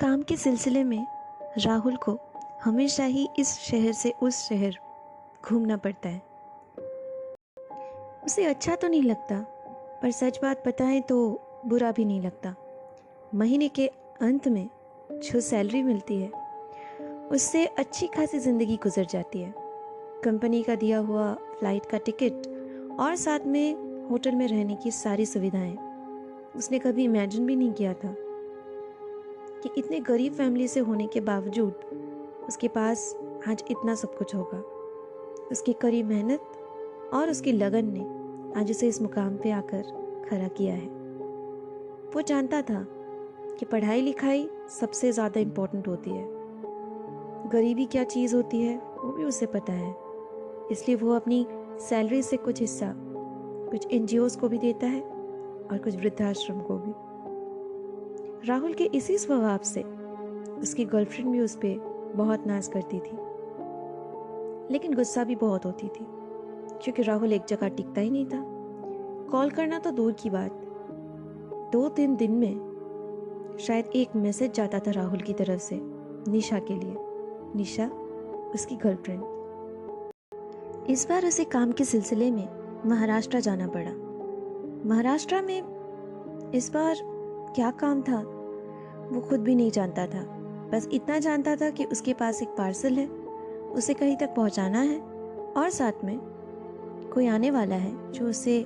काम के सिलसिले में राहुल को हमेशा ही इस शहर से उस शहर घूमना पड़ता है। उसे अच्छा तो नहीं लगता, पर सच बात बताएं तो बुरा भी नहीं लगता। महीने के अंत में जो सैलरी मिलती है उससे अच्छी खासी ज़िंदगी गुजर जाती है। कंपनी का दिया हुआ फ्लाइट का टिकट और साथ में होटल में रहने की सारी सुविधाएं। उसने कभी इमेजिन भी नहीं किया था कि इतने गरीब फैमिली से होने के बावजूद उसके पास आज इतना सब कुछ होगा। उसकी कड़ी मेहनत और उसकी लगन ने आज उसे इस मुकाम पे आकर खड़ा किया है। वो जानता था कि पढ़ाई लिखाई सबसे ज़्यादा इम्पोर्टेंट होती है। गरीबी क्या चीज़ होती है वो भी उसे पता है, इसलिए वो अपनी सैलरी से कुछ हिस्सा कुछ एनजीओज़ को भी देता है और कुछ वृद्धाश्रम को भी। राहुल के इसी स्वभाव से उसकी गर्लफ्रेंड भी उस पर बहुत नाज करती थी, लेकिन गुस्सा भी बहुत होती थी क्योंकि राहुल एक जगह टिकता ही नहीं था। कॉल करना तो दूर की बात, 2-3 दिन में शायद एक मैसेज जाता था राहुल की तरफ से निशा के लिए। निशा उसकी गर्लफ्रेंड। इस बार उसे काम के सिलसिले में महाराष्ट्र जाना पड़ा। महाराष्ट्र में इस बार क्या काम था वो खुद भी नहीं जानता था। बस इतना जानता था कि उसके पास एक पार्सल है, उसे कहीं तक पहुंचाना है और साथ में कोई आने वाला है जो उसे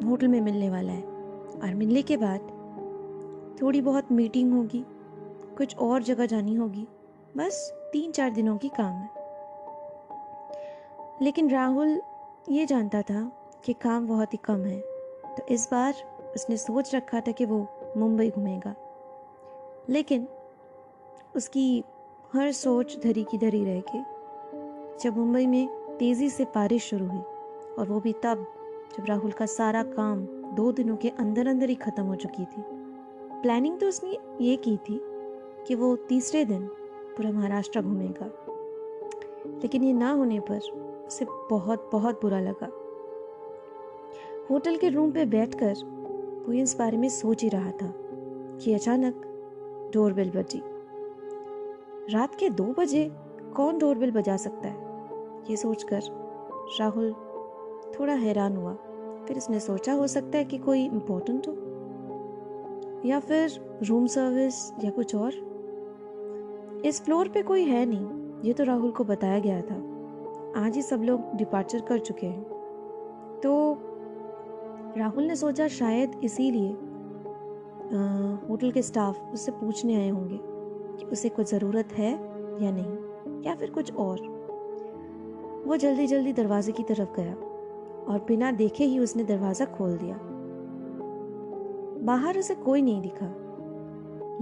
होटल में मिलने वाला है। और मिलने के बाद थोड़ी बहुत मीटिंग होगी, कुछ और जगह जानी होगी। बस 3-4 दिनों की काम है। लेकिन राहुल ये जानता था कि काम बहुत ही कम है, तो इस बार उसने सोच रखा था कि वो मुंबई घूमेगा। लेकिन उसकी हर सोच धरी की धरी रह गई जब मुंबई में तेज़ी से बारिश शुरू हुई, और वो भी तब जब राहुल का सारा काम 2 दिनों के अंदर अंदर ही ख़त्म हो चुकी थी। प्लानिंग तो उसने ये की थी कि वो तीसरे दिन पूरा महाराष्ट्र घूमेगा, लेकिन ये ना होने पर उसे बहुत बहुत बुरा लगा। होटल के रूम पे बैठकर वो इस बारे में सोच ही रहा था कि अचानक डोरबेल बजी। रात के 2 बजे कौन डोरबेल बजा सकता है, ये सोचकर राहुल थोड़ा हैरान हुआ। फिर उसने सोचा हो सकता है कि कोई इम्पोर्टेंट हो या फिर रूम सर्विस या कुछ और। इस फ्लोर पे कोई है नहीं, ये तो राहुल को बताया गया था। आज ही सब लोग डिपार्चर कर चुके हैं, तो राहुल ने सोचा शायद इसीलिए होटल के स्टाफ उससे पूछने आए होंगे कि उसे कुछ ज़रूरत है या नहीं, या फिर कुछ और। वो जल्दी जल्दी दरवाजे की तरफ गया और बिना देखे ही उसने दरवाज़ा खोल दिया। बाहर उसे कोई नहीं दिखा,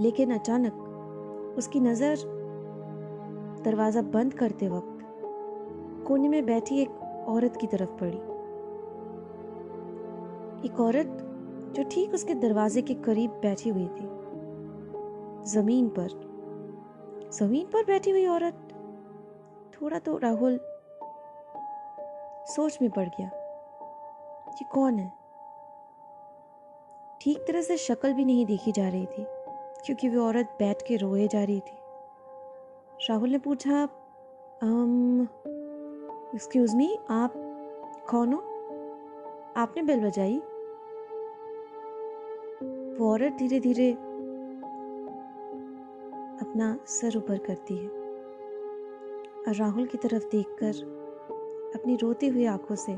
लेकिन अचानक उसकी नज़र दरवाज़ा बंद करते वक्त कोने में बैठी एक औरत की तरफ पड़ी। एक औरत जो ठीक उसके दरवाजे के करीब बैठी हुई थी, जमीन पर बैठी हुई औरत। थोड़ा तो राहुल सोच में पड़ गया कि कौन है। ठीक तरह से शक्ल भी नहीं देखी जा रही थी क्योंकि वो औरत बैठ के रोए जा रही थी। राहुल ने पूछा, एक्सक्यूज मी, आप कौन हो? आपने बेल बजाई? वो औरत धीरे धीरे अपना सर ऊपर करती है और राहुल की तरफ देखकर अपनी रोती हुई आंखों से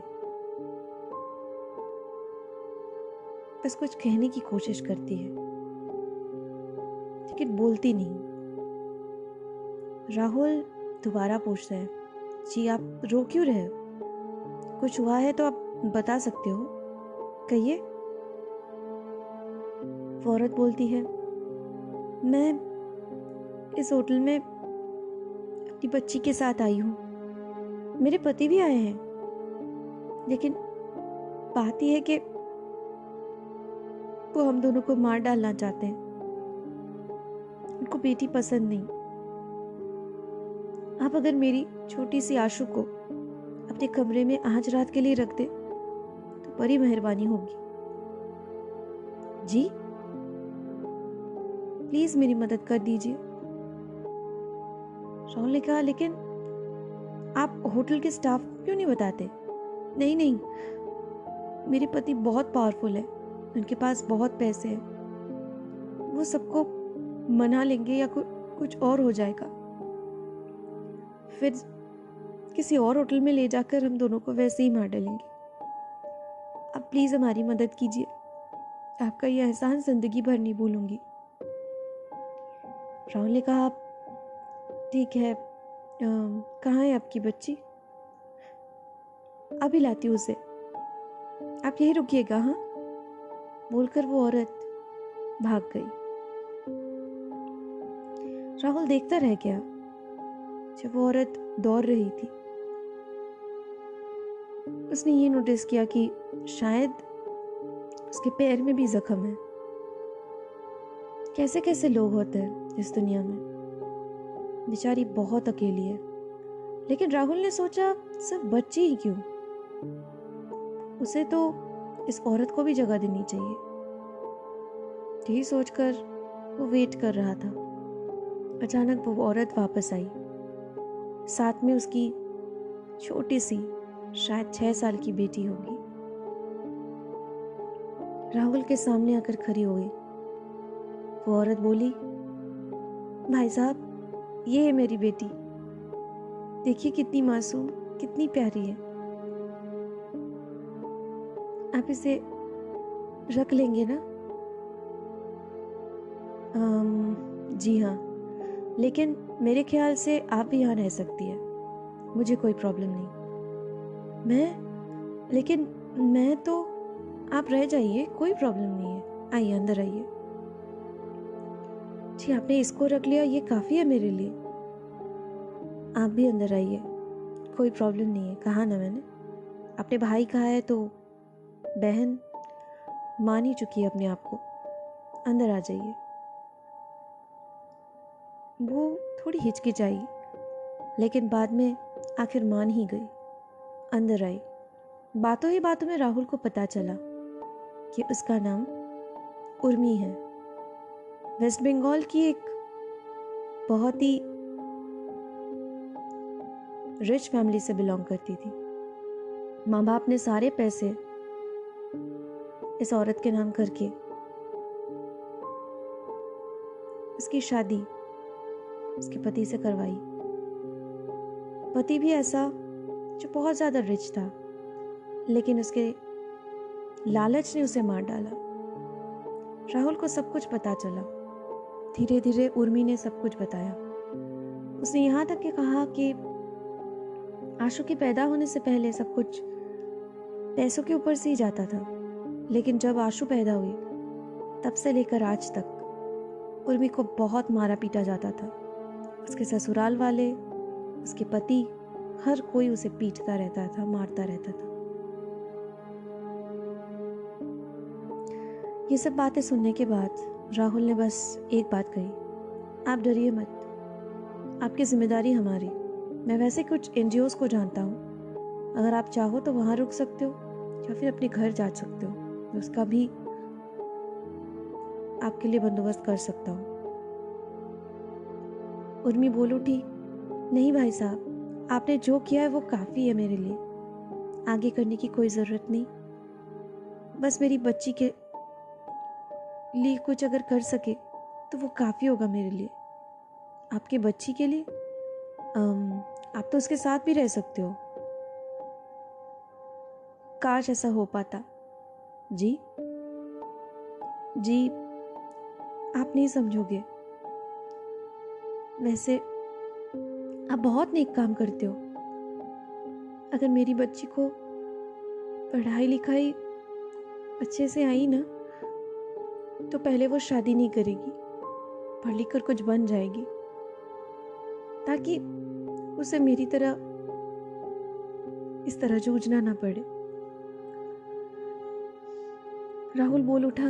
बस कुछ कहने की कोशिश करती है, लेकिन बोलती नहीं। राहुल दोबारा पूछता है, जी आप रो क्यों रहे हो? कुछ हुआ है तो आप बता सकते हो, कहिए। वो औरत बोलती है, मैं इस होटल में अपनी बच्ची के साथ आई हूँ। मेरे पति भी आए हैं, लेकिन बात यह है कि वो हम दोनों को मार डालना चाहते हैं। उनको बेटी पसंद नहीं। आप अगर मेरी छोटी सी आशु को अपने कमरे में आज रात के लिए रख दे तो बड़ी मेहरबानी होगी। जी? प्लीज़ मेरी मदद कर दीजिए। राहुल ने कहा, लेकिन आप होटल के स्टाफ को क्यों नहीं बताते? नहीं नहीं, मेरे पति बहुत पावरफुल है, उनके पास बहुत पैसे हैं, वो सबको मना लेंगे या कुछ और हो जाएगा, फिर किसी और होटल में ले जाकर हम दोनों को वैसे ही मार डालेंगे। आप प्लीज़ हमारी मदद कीजिए, आपका ये एहसान जिंदगी भर नहीं भूलूंगी। राहुल ने कहा, ठीक है, कहाँ है आपकी बच्ची? अभी लाती हूँ उसे, आप यहीं रुकिएगा। हाँ, बोलकर वो औरत भाग गई। राहुल देखता रह गया जब वो औरत दौड़ रही थी। उसने ये नोटिस किया कि शायद उसके पैर में भी जख्म है। कैसे कैसे लोग होते हैं इस दुनिया में। बेचारी बहुत अकेली है। लेकिन राहुल ने सोचा, सिर्फ बच्ची ही क्यों, उसे तो इस औरत को भी जगह देनी चाहिए। यही सोचकर वो वेट कर रहा था। अचानक वो औरत वापस आई, साथ में उसकी छोटी सी, शायद 6 साल की बेटी होगी। राहुल के सामने आकर खड़ी हो गई। वो औरत बोली, भाई साहब, ये है मेरी बेटी, देखिए कितनी मासूम, कितनी प्यारी है, आप इसे रख लेंगे ना? जी हाँ, लेकिन मेरे ख्याल से आप भी यहाँ रह सकती है, मुझे कोई प्रॉब्लम नहीं। लेकिन मैं तो, आप रह जाइए, कोई प्रॉब्लम नहीं है, आइए अंदर आइए। जी, आपने इसको रख लिया, ये काफ़ी है मेरे लिए, आप भी अंदर आइए, कोई प्रॉब्लम नहीं है, कहा ना मैंने। अपने भाई कहा है तो बहन मान ही चुकी है अपने आप को, अंदर आ जाइए। वो थोड़ी हिचकिचाई, लेकिन बाद में आखिर मान ही गई, अंदर आई। बातों ही बातों में राहुल को पता चला कि उसका नाम उर्मी है। वेस्ट बंगाल की एक बहुत ही रिच फैमिली से बिलोंग करती थी। माँ बाप ने सारे पैसे इस औरत के नाम करके उसकी शादी उसके पति से करवाई। पति भी ऐसा जो बहुत ज़्यादा रिच था, लेकिन उसके लालच ने उसे मार डाला। राहुल को सब कुछ पता चला। धीरे धीरे उर्मी ने सब कुछ बताया। उसने यहाँ तक के कहा कि आशु के पैदा होने से पहले सब कुछ पैसों के ऊपर से ही जाता था, लेकिन जब आशु पैदा हुई तब से लेकर आज तक उर्मी को बहुत मारा पीटा जाता था। उसके ससुराल वाले, उसके पति, हर कोई उसे पीटता रहता था, मारता रहता था। ये सब बातें सुनने के बाद राहुल ने बस एक बात कही, आप डरिए मत, आपकी जिम्मेदारी हमारी। मैं वैसे कुछ एनजीओज को जानता हूँ, अगर आप चाहो तो वहाँ रुक सकते हो या फिर अपने घर जा सकते हो, उसका भी आपके लिए बंदोबस्त कर सकता हूँ। उर्मी बोल उठी, नहीं भाई साहब, आपने जो किया है वो काफ़ी है मेरे लिए, आगे करने की कोई ज़रूरत नहीं। बस मेरी बच्ची के लिए कुछ अगर कर सके तो वो काफ़ी होगा मेरे लिए। आपके बच्ची के लिए आप तो उसके साथ भी रह सकते हो। काश ऐसा हो पाता। जी जी, आप नहीं समझोगे, वैसे आप बहुत नेक काम करते हो। अगर मेरी बच्ची को पढ़ाई लिखाई अच्छे से आई ना, तो पहले वो शादी नहीं करेगी, पढ़ लिख कर कुछ बन जाएगी, ताकि उसे मेरी तरह इस तरह जूझना ना पड़े। राहुल बोल उठा,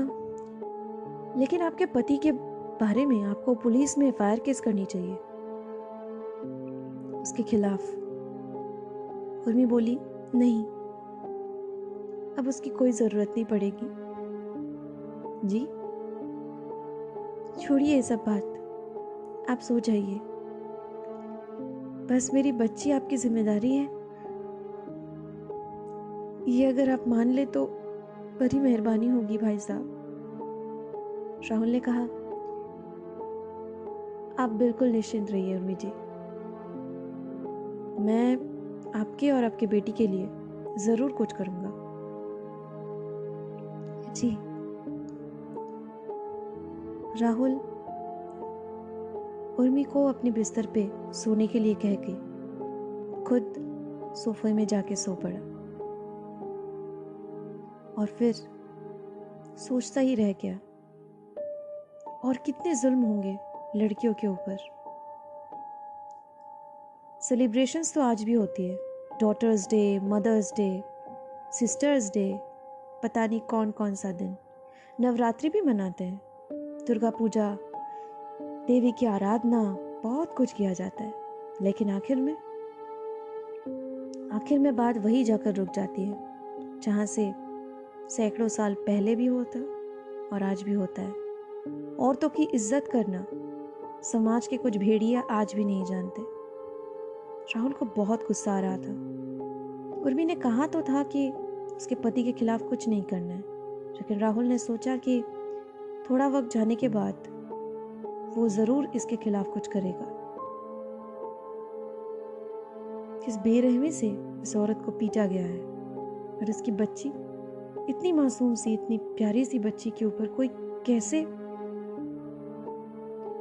लेकिन आपके पति के बारे में आपको पुलिस में एफआईआर केस करनी चाहिए, उसके खिलाफ। उर्मी बोली, नहीं, अब उसकी कोई जरूरत नहीं पड़ेगी। जी, छोड़िए ये सब बात, आप सो जाइए। बस मेरी बच्ची आपकी जिम्मेदारी है, ये अगर आप मान ले तो बड़ी मेहरबानी होगी भाई साहब। राहुल ने कहा, आप बिल्कुल निश्चिंत रहिए उर्मी जी, मैं आपके और आपके बेटी के लिए जरूर कुछ करूंगा। जी। राहुल उर्मी को अपने बिस्तर पे सोने के लिए कह के खुद सोफे में जाके सो पड़ा और फिर सोचता ही रह गया, और कितने जुल्म होंगे लड़कियों के ऊपर। सेलिब्रेशंस तो आज भी होती है, daughter's day, mother's day, sister's day, पता नहीं कौन कौन सा दिन। नवरात्रि भी मनाते हैं, दुर्गा पूजा, देवी की आराधना, बहुत कुछ किया जाता है। लेकिन आखिर में बात वही जाकर रुक जाती है जहाँ से सैकड़ों साल पहले भी होता और आज भी होता है। औरतों की इज्जत करना समाज के कुछ भेड़िया आज भी नहीं जानते। राहुल को बहुत गुस्सा आ रहा था। उर्मी ने कहा तो था कि उसके पति के खिलाफ कुछ नहीं करना है, लेकिन राहुल ने सोचा कि थोड़ा वक्त जाने के बाद वो जरूर इसके खिलाफ कुछ करेगा। किस बेरहमी से इस औरत को पीटा गया है, और इसकी बच्ची, इतनी मासूम सी, इतनी प्यारी सी बच्ची के ऊपर कोई कैसे।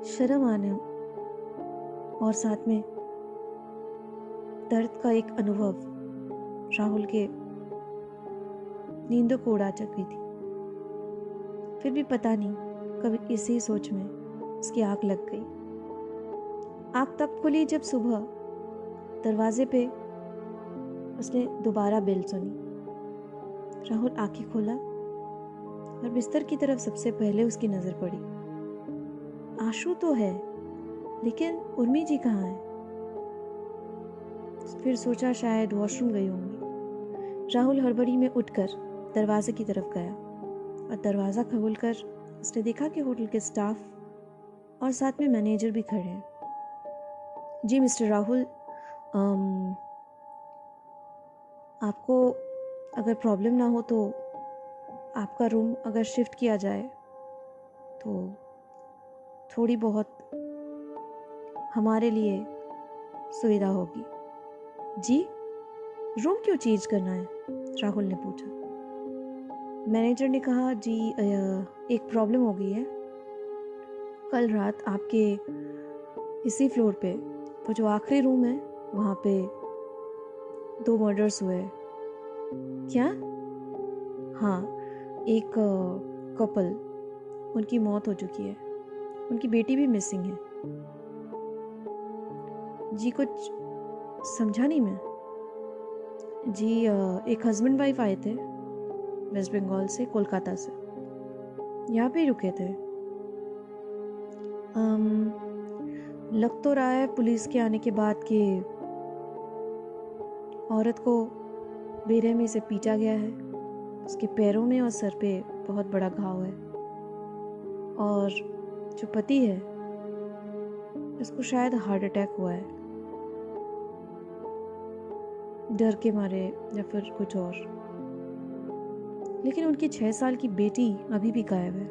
शर्म आने और साथ में दर्द का एक अनुभव राहुल के नींदों को उड़ा चुकी थी। फिर भी पता नहीं कभी इसी सोच में उसकी आंख लग गई। आंख तब खुली जब सुबह दरवाजे पे उसने दोबारा बेल सुनी। राहुल आंखें खोला और बिस्तर की तरफ सबसे पहले उसकी नजर पड़ी। आशु तो है, लेकिन उर्मी जी कहाँ है? फिर सोचा शायद वॉशरूम गई होंगी। राहुल हड़बड़ी में उठकर दरवाजे की तरफ गया और दरवाज़ा खोलकर उसने देखा कि होटल के स्टाफ और साथ में मैनेजर भी खड़े हैं। जी मिस्टर राहुल, आपको अगर प्रॉब्लम ना हो तो आपका रूम अगर शिफ्ट किया जाए तो थोड़ी बहुत हमारे लिए सुविधा होगी। जी, रूम क्यों चेंज करना है? राहुल ने पूछा। मैनेजर ने कहा, जी एक प्रॉब्लम हो गई है। कल रात आपके इसी फ्लोर पे, वो जो आखिरी रूम है, वहाँ पे 2 मर्डर्स हुए। क्या? हाँ, एक कपल, उनकी मौत हो चुकी है, उनकी बेटी भी मिसिंग है। जी कुछ समझा नहीं मैं। जी एक हस्बैंड वाइफ आए थे वेस्ट बंगाल से, कोलकाता से, यहाँ पे रुके थे। लग तो रहा है पुलिस के आने के बाद कि औरत को बेरहमी से पीटा गया है। उसके पैरों में और सर पे बहुत बड़ा घाव है, और जो पति है उसको शायद हार्ट अटैक हुआ है, डर के मारे या फिर कुछ और। लेकिन उनकी 6 साल की बेटी अभी भी गायब है।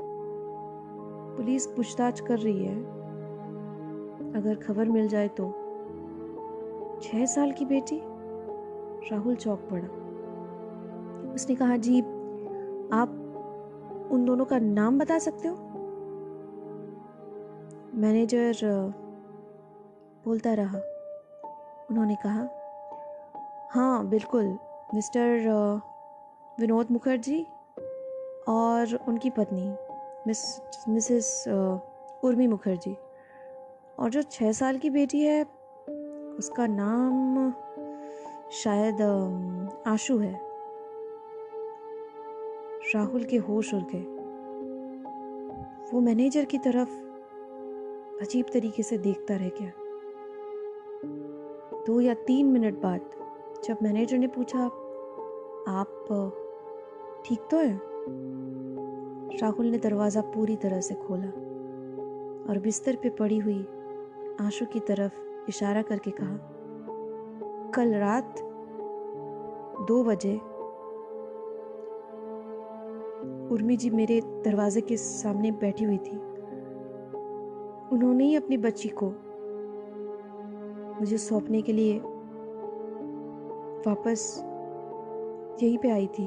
पुलिस पूछताछ कर रही है, अगर खबर मिल जाए तो। 6 साल की बेटी? राहुल चौंक पड़ा। उसने कहा, जी आप उन दोनों का नाम बता सकते हो? मैनेजर बोलता रहा। उन्होंने कहा, हाँ बिल्कुल, मिस्टर विनोद मुखर्जी और उनकी पत्नी मिसेस उर्मी मुखर्जी, और जो 6 साल की बेटी है उसका नाम शायद आशु है। राहुल के होश उड़ गए। वो मैनेजर की तरफ अजीब तरीके से देखता रह गया। 2 या 3 मिनट बाद जब मैनेजर ने पूछा, आप ठीक तो हैं? राहुल ने दरवाज़ा पूरी तरह से खोला और बिस्तर पे पड़ी हुई आशु की तरफ इशारा करके कहा, कल रात 2 बजे उर्मी जी मेरे दरवाजे के सामने बैठी हुई थी। उन्होंने ही अपनी बच्ची को मुझे सौंपने के लिए वापस यहीं पे आई थी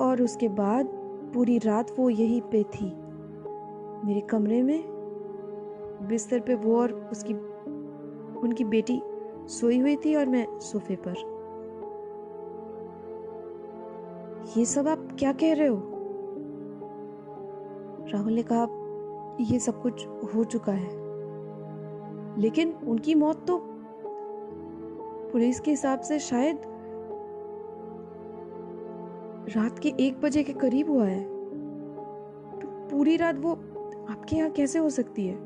और उसके बाद पूरी रात वो यहीं पे थी, मेरे कमरे में बिस्तर पे वो और उनकी बेटी सोई हुई थी और मैं सोफे पर। ये सब आप क्या कह रहे हो? राहुल ने कहा, ये सब कुछ हो चुका है, लेकिन उनकी मौत तो पुलिस के हिसाब से शायद रात के 1 बजे के करीब हुआ है। पूरी रात वो आपके यहाँ कैसे हो सकती है?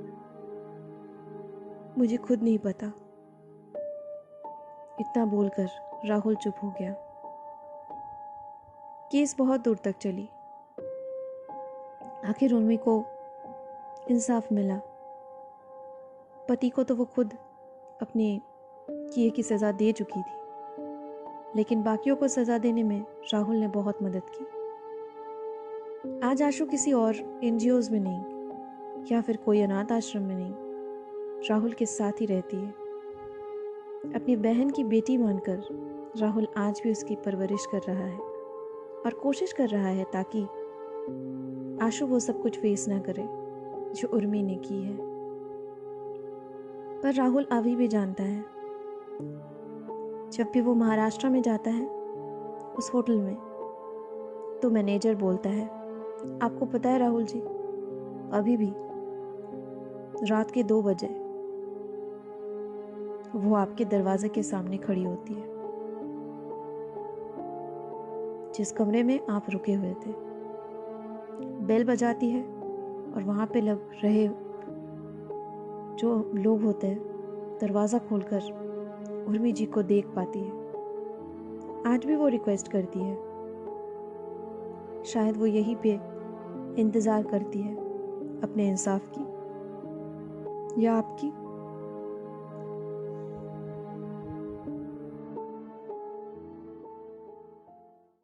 मुझे खुद नहीं पता। इतना बोलकर राहुल चुप हो गया। केस बहुत दूर तक चली। आखिर उर्मी को इंसाफ मिला। पति को तो वो खुद अपने किए की सजा दे चुकी थी, लेकिन बाकियों को सजा देने में राहुल ने बहुत मदद की। आज आशु किसी और एनजीओज में नहीं या फिर कोई अनाथ आश्रम में नहीं, राहुल के साथ ही रहती है। अपनी बहन की बेटी मानकर राहुल आज भी उसकी परवरिश कर रहा है और कोशिश कर रहा है ताकि आशु वो सब कुछ फेस ना करे जो उर्मी ने की है। पर राहुल अभी भी जानता है, जब भी वो महाराष्ट्र में जाता है उस होटल में, तो मैनेजर बोलता है, आपको पता है राहुल जी, अभी भी रात के 2 बजे वो आपके दरवाजे के सामने खड़ी होती है, जिस कमरे में आप रुके हुए थे। बेल बजाती है और वहां पे लग रहे जो लोग होते हैं दरवाजा खोलकर उर्मी जी को देख पाती है। आज भी वो रिक्वेस्ट करती है, शायद वो यहीं पे इंतजार करती है अपने इंसाफ की या आपकी।